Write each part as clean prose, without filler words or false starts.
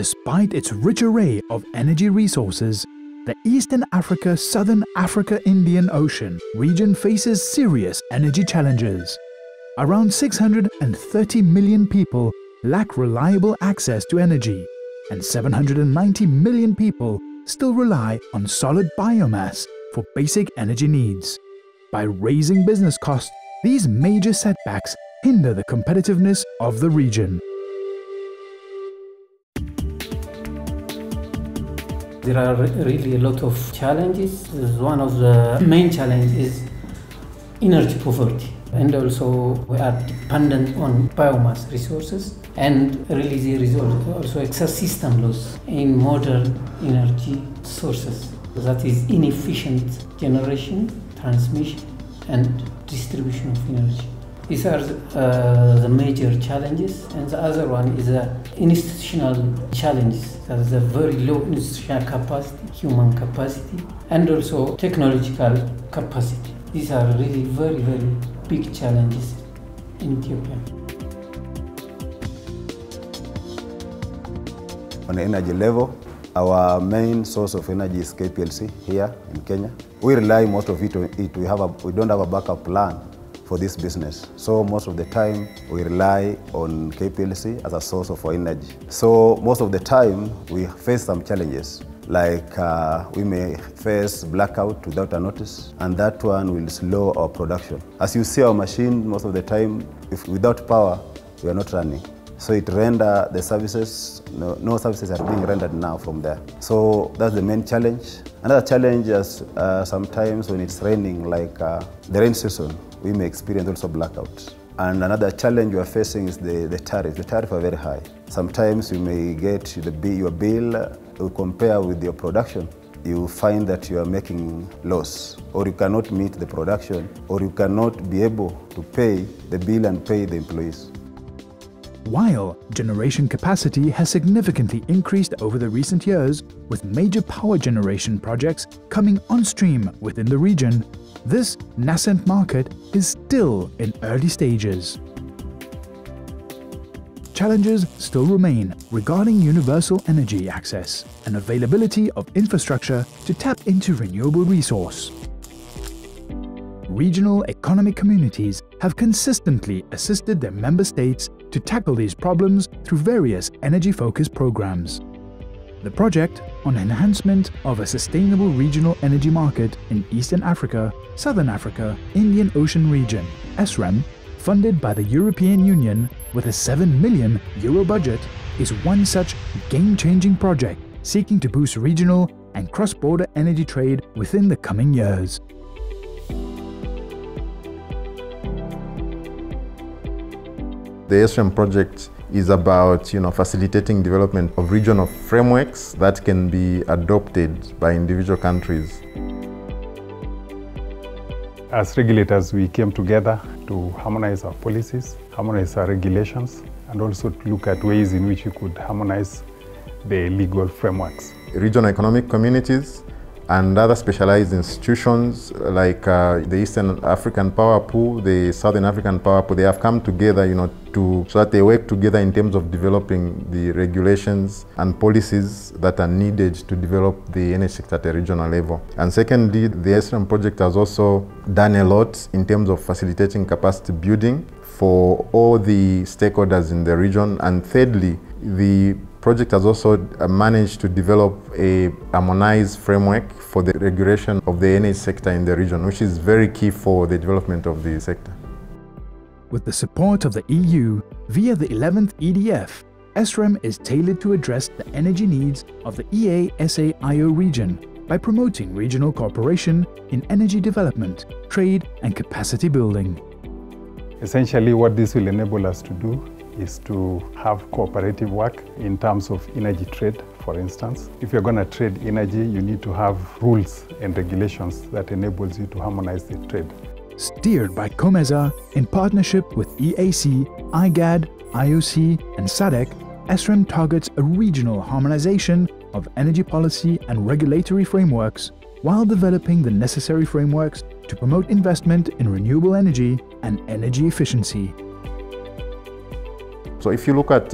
Despite its rich array of energy resources, the Eastern Africa-Southern Africa-Indian Ocean region faces serious energy challenges. Around 630 million people lack reliable access to energy, and 790 million people still rely on solid biomass for basic energy needs. By raising business costs, these major setbacks hinder the competitiveness of the region. There are really a lot of challenges. One of the main challenges is energy poverty. And also we are dependent on biomass resources, and really there is also excess system loss in modern energy sources. That is inefficient generation, transmission and distribution of energy. These are the major challenges, and the other one is the institutional challenges. That is a very low institutional capacity, human capacity, and also technological capacity. These are really very, very big challenges in Ethiopia. On the energy level, our main source of energy is KPLC here in Kenya. We rely most of it on it. We don't have a backup plan for this business. So most of the time we rely on KPLC as a source of our energy. So most of the time we face some challenges, like we may face blackout without a notice, and that one will slow our production. As you see, our machine most of the time, if without power, we are not running. So it renders the services, no services are being rendered now from there. So that's the main challenge. Another challenge is sometimes when it's raining, like the rain season, we may experience also blackouts. And another challenge we are facing is the tariff. The tariffs are very high. Sometimes you may get your bill, you compare with your production, you find that you are making loss, or you cannot meet the production, or you cannot be able to pay the bill and pay the employees. While generation capacity has significantly increased over the recent years, with major power generation projects coming on stream within the region, this nascent market is still in early stages. Challenges still remain regarding universal energy access and availability of infrastructure to tap into renewable resource. Regional economic communities have consistently assisted their member states to tackle these problems through various energy-focused programs. The project on enhancement of a sustainable regional energy market in Eastern Africa, Southern Africa, Indian Ocean region, ESREM, funded by the European Union with a €7 million budget, is one such game-changing project seeking to boost regional and cross-border energy trade within the coming years. The ESREM project is about facilitating development of regional frameworks that can be adopted by individual countries. As regulators, we came together to harmonize our policies, harmonize our regulations, and also to look at ways in which we could harmonize the legal frameworks. Regional economic communities and other specialized institutions like the Eastern African Power Pool, the Southern African Power Pool, they have come together, so that they work together in terms of developing the regulations and policies that are needed to develop the energy sector at a regional level. And secondly, the ESREM project has also done a lot in terms of facilitating capacity building for all the stakeholders in the region. And thirdly, the project has also managed to develop a harmonized framework for the regulation of the energy sector in the region, which is very key for the development of the sector. With the support of the EU via the 11th EDF, ESREM is tailored to address the energy needs of the EASA-IO region by promoting regional cooperation in energy development, trade and capacity building. Essentially, what this will enable us to do is to have cooperative work in terms of energy trade, for instance. If you're going to trade energy, you need to have rules and regulations that enables you to harmonize the trade. Steered by COMESA in partnership with EAC, IGAD, IOC and SADC, ESREM targets a regional harmonization of energy policy and regulatory frameworks while developing the necessary frameworks to promote investment in renewable energy and energy efficiency. So if you look at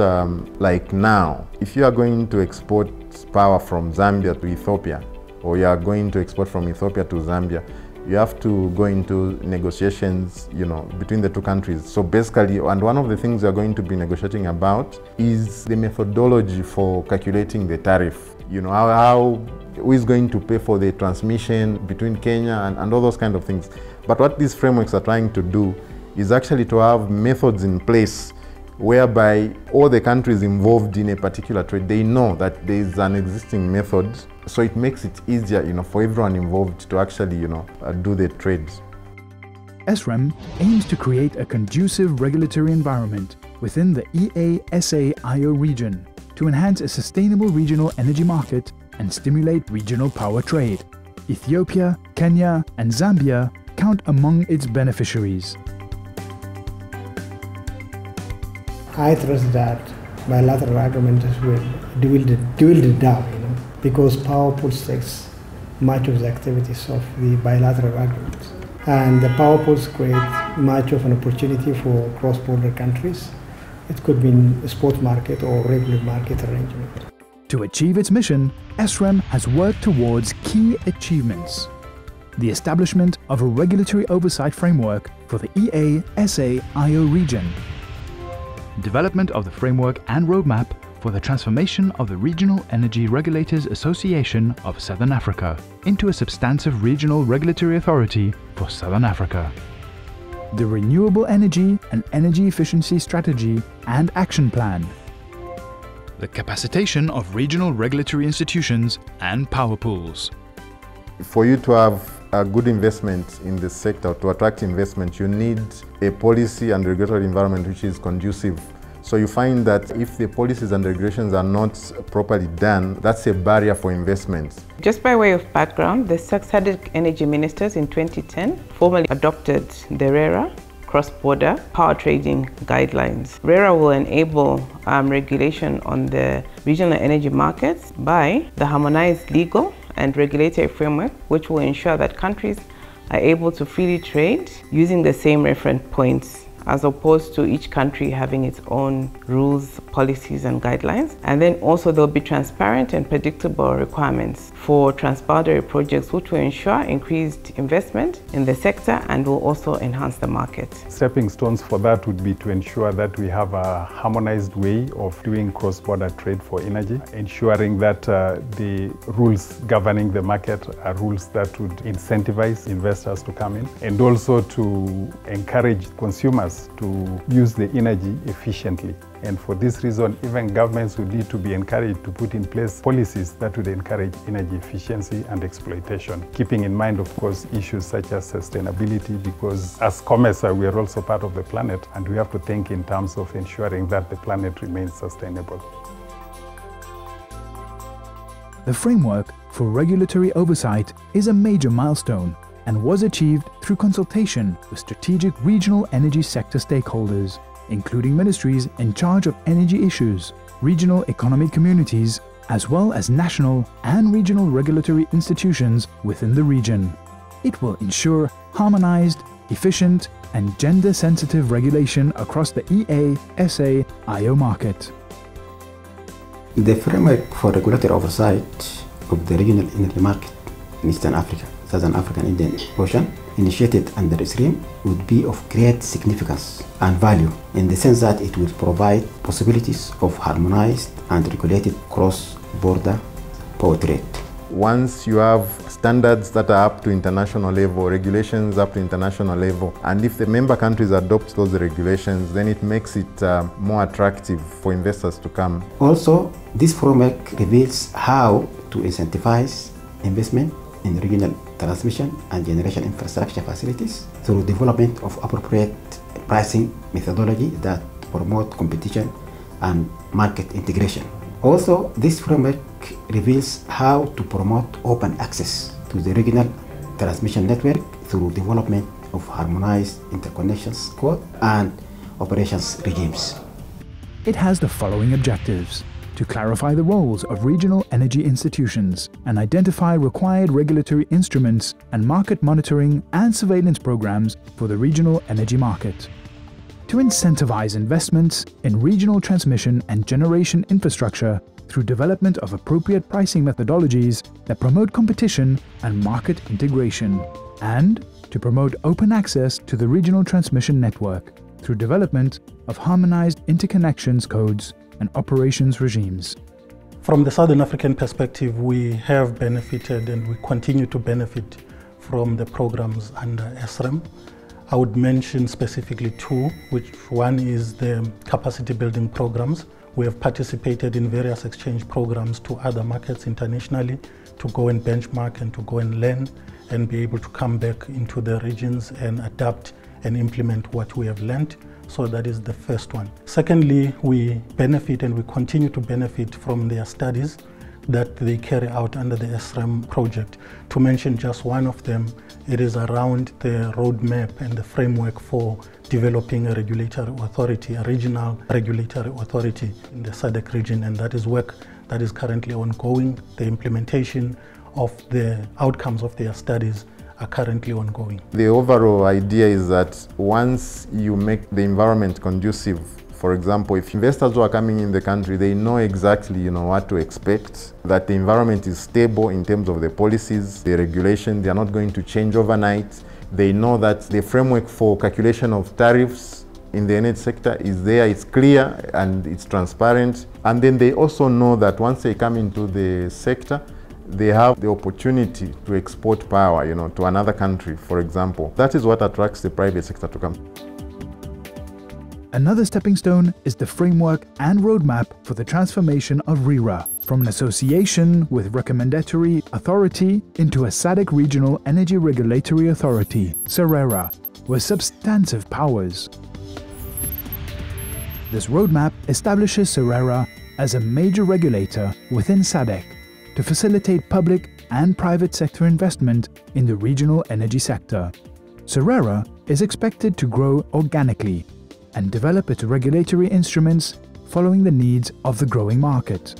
like now, if you are going to export power from Zambia to Ethiopia, or you are going to export from Ethiopia to Zambia, you have to go into negotiations, between the two countries. So basically, and one of the things we are going to be negotiating about is the methodology for calculating the tariff. Who is going to pay for the transmission between Kenya and all those kind of things. But what these frameworks are trying to do is actually to have methods in place whereby all the countries involved in a particular trade, they know that there is an existing method, so it makes it easier, for everyone involved to actually, do the trades. ESREM aims to create a conducive regulatory environment within the ESA-IO region to enhance a sustainable regional energy market and stimulate regional power trade. Ethiopia, Kenya, and Zambia count among its beneficiaries. I trust that bilateral agreements will dwindle down, because power pools takes much of the activities of the bilateral agreements. And the power pools create much of an opportunity for cross-border countries. It could be in a spot market or regular market arrangement. To achieve its mission, ESREM has worked towards key achievements. The establishment of a regulatory oversight framework for the ESA-IO region. Development of the framework and roadmap for the transformation of the Regional Energy Regulators Association of Southern Africa into a substantive regional regulatory authority for Southern Africa. The Renewable Energy and Energy Efficiency Strategy and Action Plan. The capacitation of regional regulatory institutions and power pools. For you to have a good investment in the sector, to attract investment, you need a policy and regulatory environment which is conducive. So you find that if the policies and regulations are not properly done, that's a barrier for investment. Just by way of background, the SADC energy ministers in 2010 formally adopted the RERA cross-border power trading guidelines. RERA will enable regulation on the regional energy markets by the harmonized legal and regulatory framework, which will ensure that countries are able to freely trade using the same reference points, as opposed to each country having its own rules, policies, and guidelines. And then also there'll be transparent and predictable requirements for transboundary projects, which will ensure increased investment in the sector and will also enhance the market. Stepping stones for that would be to ensure that we have a harmonized way of doing cross-border trade for energy, ensuring that the rules governing the market are rules that would incentivize investors to come in, and also to encourage consumers to use the energy efficiently. And for this reason, even governments would need to be encouraged to put in place policies that would encourage energy efficiency and exploitation, keeping in mind, of course, issues such as sustainability, because as COMESA, we are also part of the planet, and we have to think in terms of ensuring that the planet remains sustainable. The framework for regulatory oversight is a major milestone and was achieved through consultation with strategic regional energy sector stakeholders, including ministries in charge of energy issues, regional economic communities, as well as national and regional regulatory institutions within the region. It will ensure harmonized, efficient, and gender-sensitive regulation across the ESA-IO market. The framework for regulatory oversight of the regional energy market in Eastern Africa, Southern African Indian Ocean, initiated under ESREM, would be of great significance and value in the sense that it will provide possibilities of harmonized and regulated cross-border power trade. Once you have standards that are up to international level, regulations up to international level, and if the member countries adopt those regulations, then it makes it more attractive for investors to come. Also, this framework reveals how to incentivize investment in regional transmission and generation infrastructure facilities through development of appropriate pricing methodology that promote competition and market integration. Also, this framework reveals how to promote open access to the regional transmission network through development of harmonized interconnections code and operations regimes. It has the following objectives: to clarify the roles of regional energy institutions and identify required regulatory instruments and market monitoring and surveillance programs for the regional energy market. to incentivize investments in regional transmission and generation infrastructure through development of appropriate pricing methodologies that promote competition and market integration, and to promote open access to the regional transmission network through development of harmonized interconnections codes and operations regimes. From the Southern African perspective, we have benefited and we continue to benefit from the programs under ESREM. I would mention specifically two, which one is the capacity building programs. We have participated in various exchange programs to other markets internationally to go and benchmark and to go and learn and be able to come back into the regions and adapt and implement what we have learned. So that is the first one. Secondly, we benefit and we continue to benefit from their studies that they carry out under the ESREM project. To mention just one of them, it is around the roadmap and the framework for developing a regulatory authority, a regional regulatory authority in the SADC region, and that is work that is currently ongoing. The implementation of the outcomes of their studies are currently ongoing. The overall idea is that once you make the environment conducive, for example, if investors who are coming in the country, they know exactly what to expect, that the environment is stable in terms of the policies, the regulation, they are not going to change overnight. They know that the framework for calculation of tariffs in the energy sector is there, it's clear and it's transparent. And then they also know that once they come into the sector, they have the opportunity to export power, to another country, for example. That is what attracts the private sector to come. Another stepping stone is the framework and roadmap for the transformation of RERA from an association with recommendatory authority into a SADC Regional Energy Regulatory Authority, SRERA, with substantive powers. This roadmap establishes SRERA as a major regulator within SADC to facilitate public and private sector investment in the regional energy sector. SRERA is expected to grow organically and develop its regulatory instruments following the needs of the growing market.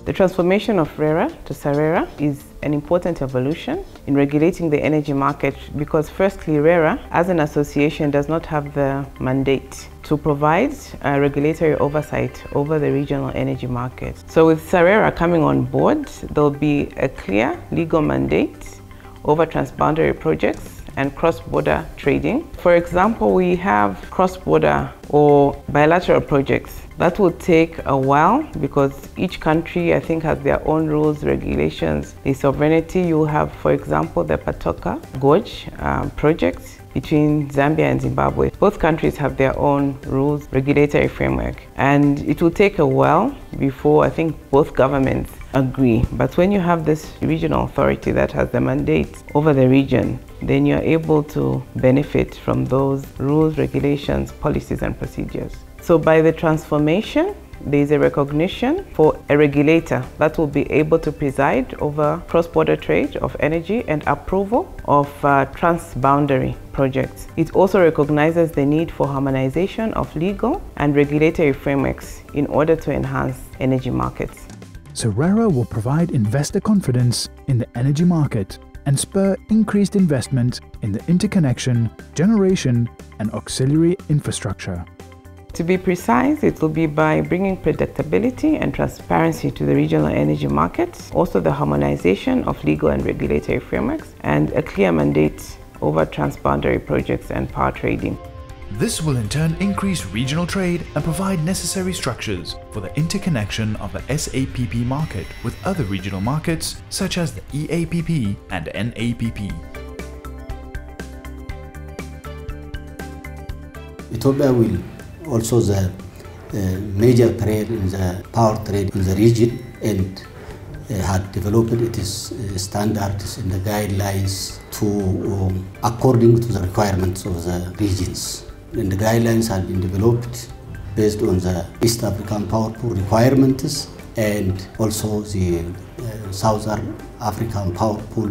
The transformation of RERA to SRERA is an important evolution in regulating the energy market because firstly, RERA as an association does not have the mandate to provide regulatory oversight over the regional energy market. So with SRERA coming on board, there'll be a clear legal mandate over transboundary projects and cross-border trading. For example, we have cross-border or bilateral projects. That will take a while because each country, I think, has their own rules, regulations, the sovereignty. You have, for example, the Patoka Gorge project between Zambia and Zimbabwe. Both countries have their own rules, regulatory framework, and it will take a while before I think both governments agree. But when you have this regional authority that has the mandate over the region, then you're able to benefit from those rules, regulations, policies, and procedures. So by the transformation, there is a recognition for a regulator that will be able to preside over cross-border trade of energy and approval of transboundary projects. It also recognizes the need for harmonization of legal and regulatory frameworks in order to enhance energy markets. SRERA will provide investor confidence in the energy market and spur increased investment in the interconnection, generation, and auxiliary infrastructure. To be precise, it will be by bringing predictability and transparency to the regional energy markets, also the harmonization of legal and regulatory frameworks, and a clear mandate over transboundary projects and power trading. This will in turn increase regional trade and provide necessary structures for the interconnection of the SAPP market with other regional markets such as the EAPP and NAPP. Ethiopia will also the major trade in the power trade in the region and had developed its standards and the guidelines to according to the requirements of the regions. And the guidelines had been developed based on the East African Power Pool requirements and also the Southern African Power Pool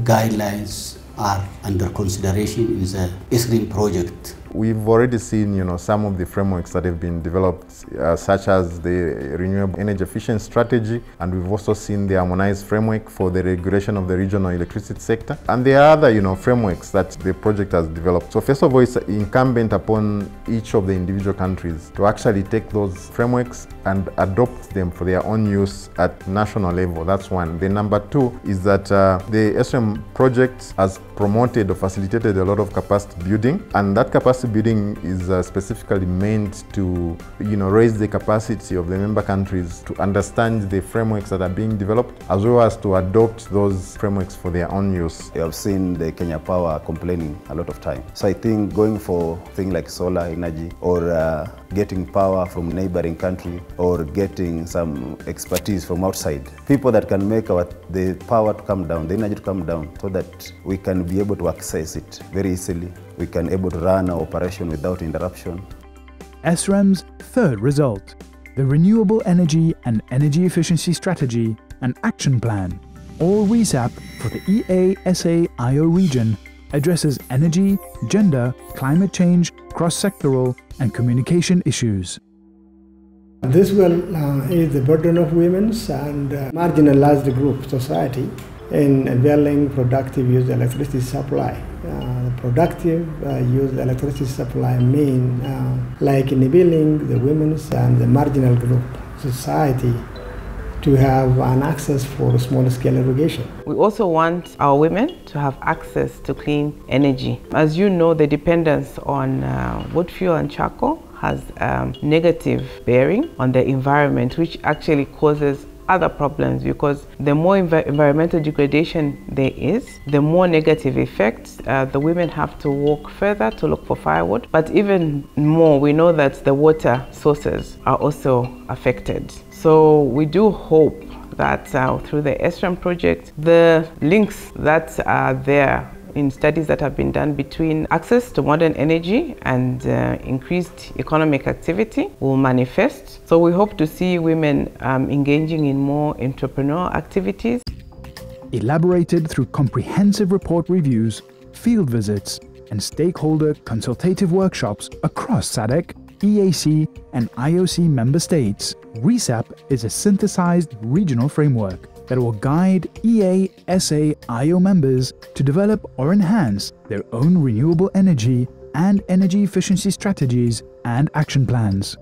guidelines are under consideration in the ESREM project. We've already seen, some of the frameworks that have been developed, such as the Renewable Energy Efficiency Strategy, and we've also seen the harmonized framework for the regulation of the regional electricity sector. And there are other, frameworks that the project has developed. So first of all, it's incumbent upon each of the individual countries to actually take those frameworks and adopt them for their own use at national level. That's one. The number two is that the ESREM project has promoted or facilitated a lot of capacity building, and that capacity building is specifically meant to raise the capacity of the member countries to understand the frameworks that are being developed, as well as to adopt those frameworks for their own use. We have seen the Kenya Power complaining a lot of time. So I think going for things like solar energy or getting power from neighboring country or getting some expertise from outside, people that can make the power to come down, the energy to come down, so that we can be able to access it very easily. We can able to run our operation without interruption. ESREM's third result, the Renewable Energy and Energy Efficiency Strategy and Action Plan, or RESAP for the EASA-IO region, addresses energy, gender, climate change, cross-sectoral and communication issues. This will ease the burden of women and marginalized group society in availing productive use electricity supply. Productive use electricity supply mean like enabling the women and the marginal group society to have an access for small-scale irrigation. We also want our women to have access to clean energy. As you know, the dependence on wood fuel and charcoal has negative bearing on the environment, which actually causes other problems, because the more environmental degradation there is, the more negative effects. The women have to walk further to look for firewood, but even more, we know that the water sources are also affected. So we do hope that through the ESREM project, the links that are there in studies that have been done between access to modern energy and increased economic activity will manifest. So we hope to see women engaging in more entrepreneurial activities. Elaborated through comprehensive report reviews, field visits, and stakeholder consultative workshops across SADC, EAC, and IOC member states, RESAP is a synthesized regional framework that will guide EASA-IO members to develop or enhance their own renewable energy and energy efficiency strategies and action plans.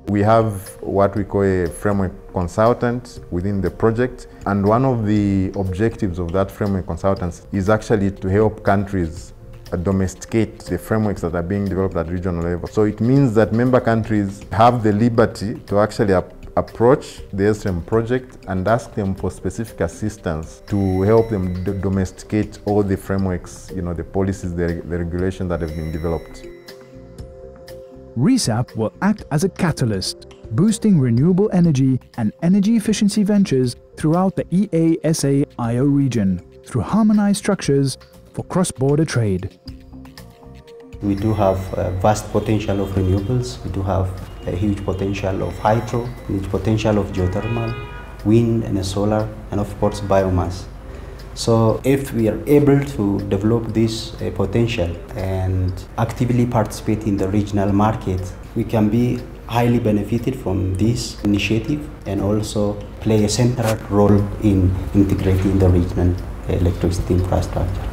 We have what we call a framework consultant within the project, and one of the objectives of that framework consultant is actually to help countries domesticate the frameworks that are being developed at regional level. So it means that member countries have the liberty to actually approach the ESREM project and ask them for specific assistance to help them domesticate all the frameworks, the policies, the regulations that have been developed. RESAP will act as a catalyst, boosting renewable energy and energy efficiency ventures throughout the EASA-IO region through harmonized structures for cross-border trade. We do have a vast potential of renewables. We do have a huge potential of hydro, huge potential of geothermal, wind and solar, and of course biomass. So if we are able to develop this potential and actively participate in the regional market, we can be highly benefited from this initiative and also play a central role in integrating the regional electricity infrastructure.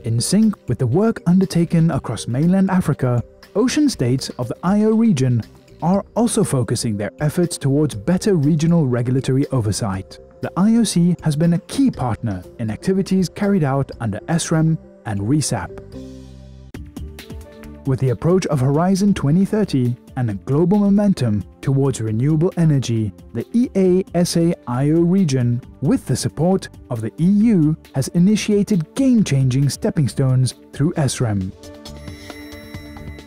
In sync with the work undertaken across mainland Africa, ocean states of the IO region are also focusing their efforts towards better regional regulatory oversight. The IOC has been a key partner in activities carried out under ESREM and RESAP. With the approach of Horizon 2030 and a global momentum towards renewable energy, the EASA-IO region, with the support of the EU, has initiated game-changing stepping stones through ESREM.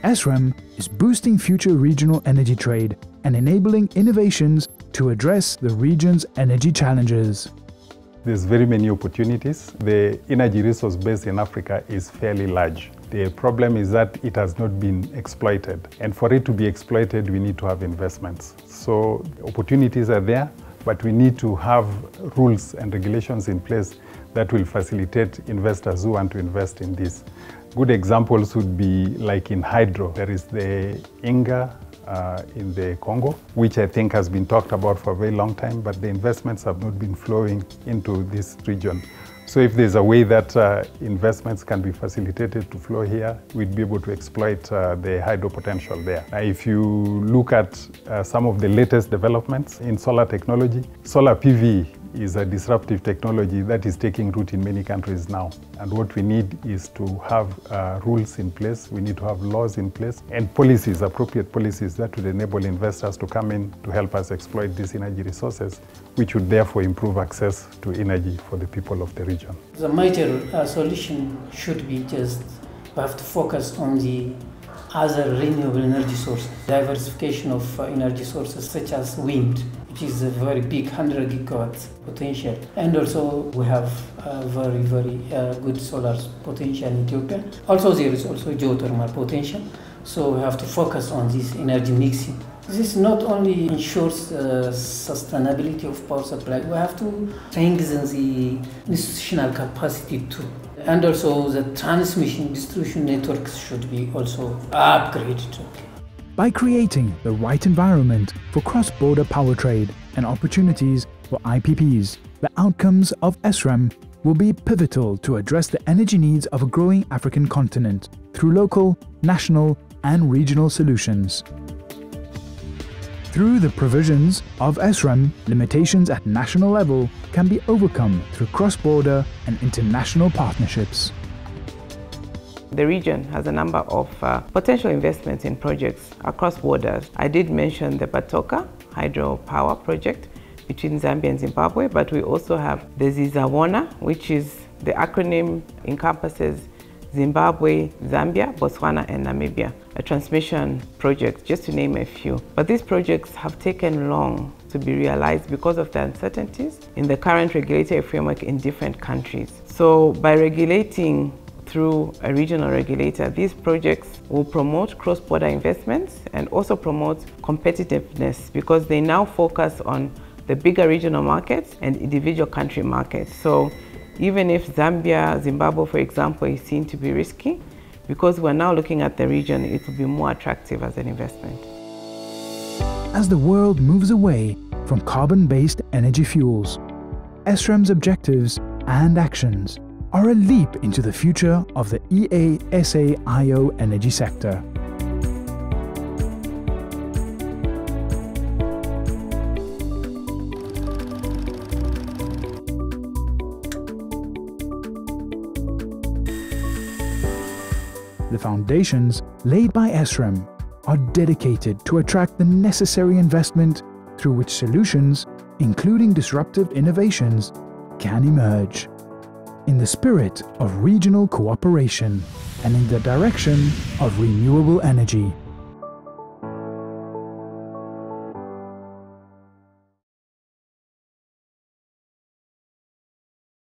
ESREM is boosting future regional energy trade and enabling innovations to address the region's energy challenges. There's very many opportunities. The energy resource base in Africa is fairly large. The problem is that it has not been exploited. And for it to be exploited, we need to have investments. So opportunities are there. but we need to have rules and regulations in place that will facilitate investors who want to invest in this. Good examples would be like in hydro. There is the Inga in the Congo, which I think has been talked about for a very long time, but the investments have not been flowing into this region. So if there's a way that investments can be facilitated to flow here, we'd be able to exploit the hydro potential there. If you look at some of the latest developments in solar technology, solar PV is a disruptive technology that is taking root in many countries now. And what we need is to have rules in place, we need to have laws in place, and policies, appropriate policies that would enable investors to come in to help us exploit these energy resources, which would therefore improve access to energy for the people of the region. The major solution should be just, we have to focus on the other renewable energy sources, diversification of energy sources such as wind, which is a very big 100 gigawatts potential. And also we have a very, very good solar potential in Ethiopia. Also there is also geothermal potential. So we have to focus on this energy mixing. This not only ensures sustainability of power supply, we have to strengthen the institutional capacity too. And also the transmission distribution networks should be also upgraded. By creating the right environment for cross-border power trade and opportunities for IPPs, the outcomes of ESREM will be pivotal to address the energy needs of a growing African continent through local, national, and regional solutions. Through the provisions of ESREM, limitations at national level can be overcome through cross-border and international partnerships. The region has a number of potential investments in projects across borders. I did mention the Batoka hydropower project between Zambia and Zimbabwe, but we also have the Zizawona, which is the acronym encompasses Zimbabwe, Zambia, Botswana, and Namibia, a transmission project, just to name a few. But these projects have taken long to be realized because of the uncertainties in the current regulatory framework in different countries. So by regulating through a regional regulator, these projects will promote cross-border investments and also promote competitiveness because they now focus on the bigger regional markets and individual country markets. So even if Zambia, Zimbabwe, for example, is seen to be risky, because we're now looking at the region, it will be more attractive as an investment. As the world moves away from carbon-based energy fuels, ESREM's objectives and actions are a leap into the future of the ESAIO energy sector. The foundations laid by ESREM are dedicated to attract the necessary investment through which solutions, including disruptive innovations, can emerge. In the spirit of regional cooperation and in the direction of renewable energy.